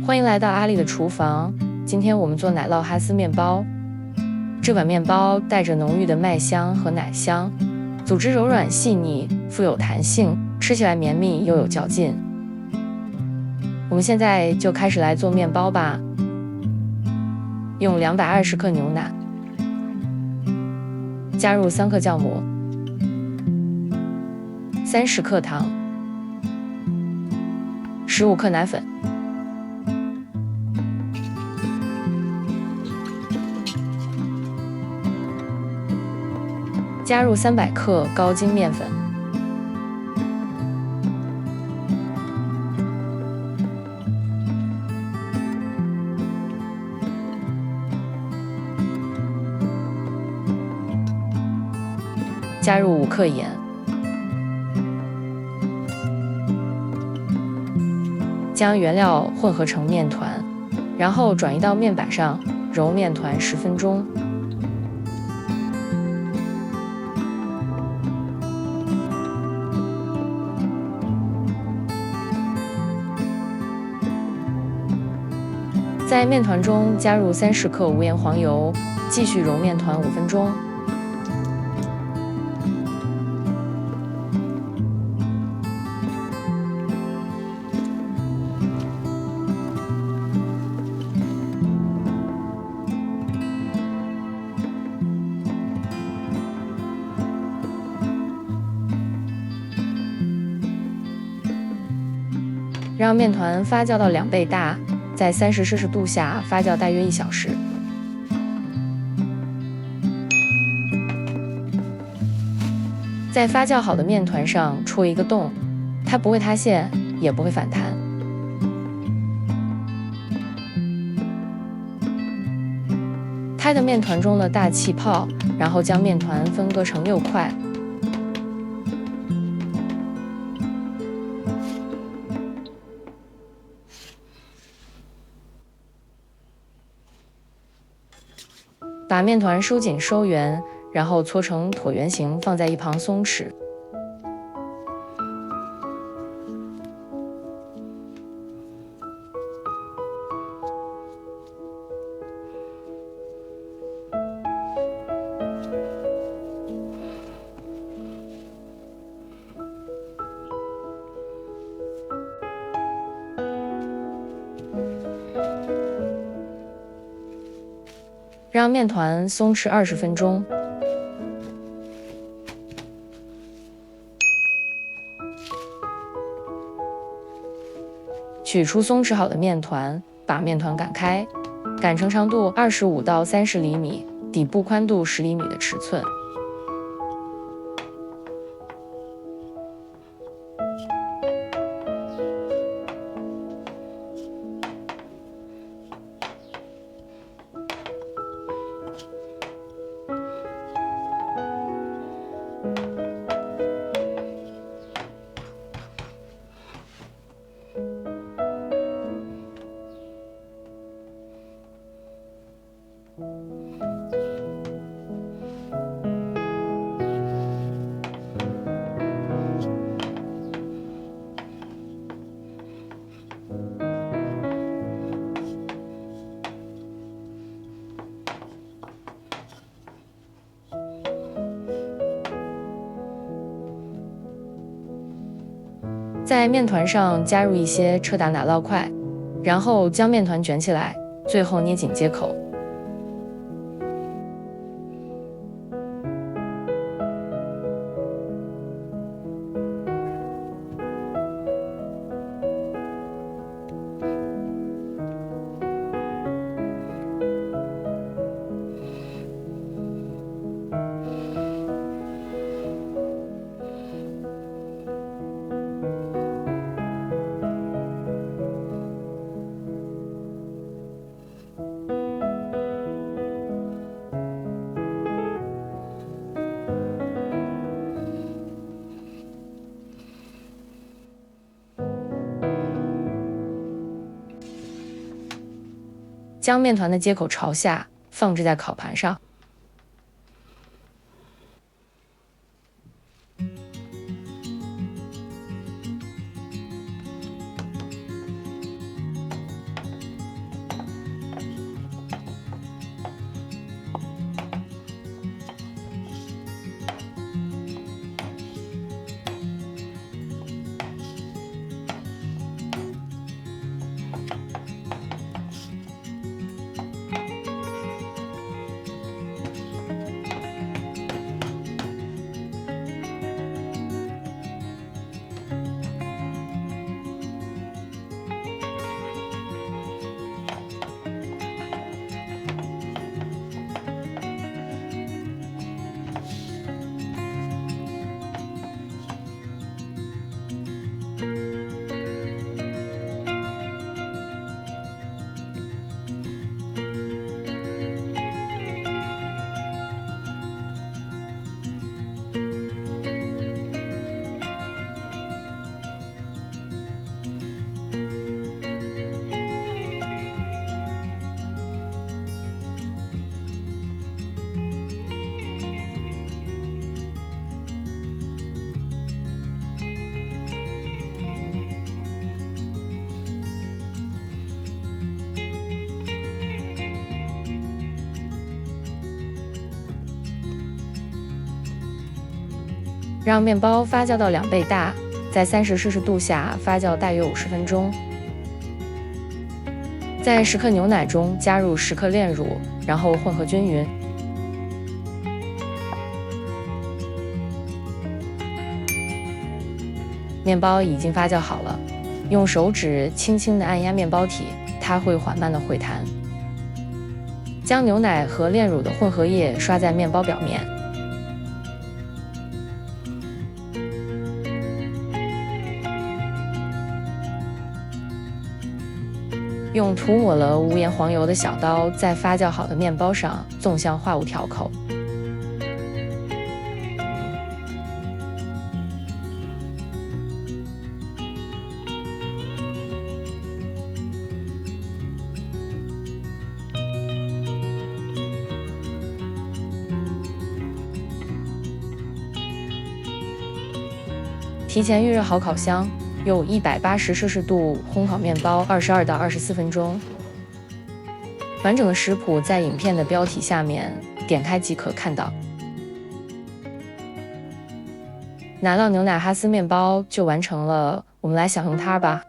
欢迎来到阿丽的厨房。今天我们做奶酪哈斯面包。这碗面包带着浓郁的麦香和奶香，组织柔软细腻，富有弹性，吃起来绵密又有嚼劲。我们现在就开始来做面包吧。用220克牛奶，加入3克酵母，30克糖，15克奶粉，加入300克高筋面粉，加入5克盐，将原料混合成面团，然后转移到面板上，揉面团10分钟。在面团中加入30克无盐黄油，继续揉面团5分钟。让面团发酵到2倍大，在30摄氏度下发酵大约1小时。在发酵好的面团上戳一个洞，它不会塌陷，也不会反弹。拍的面团中的大气泡，然后将面团分割成6块。把面团收紧收圆，然后搓成椭圆形，放在一旁松弛。让面团松弛20分钟。取出松弛好的面团，把面团擀开，擀成长度25到30厘米、底部宽度10厘米的尺寸。在面团上加入一些车打奶酪块，然后将面团卷起来，最后捏紧接口。将面团的接口朝下，放置在烤盘上。让面包发酵到2倍大，在30°C下发酵大约50分钟。在10克牛奶中加入10克炼乳，然后混合均匀。面包已经发酵好了，用手指轻轻地按压面包体，它会缓慢地回弹。将牛奶和炼乳的混合液刷在面包表面。用涂抹了无盐黄油的小刀在发酵好的面包上纵向画5条口。提前预热好烤箱。用180°C烘烤面包22到24分钟。完整的食谱在影片的标题下面，点开即可看到。奶酪牛奶哈斯面包就完成了，我们来享用它吧。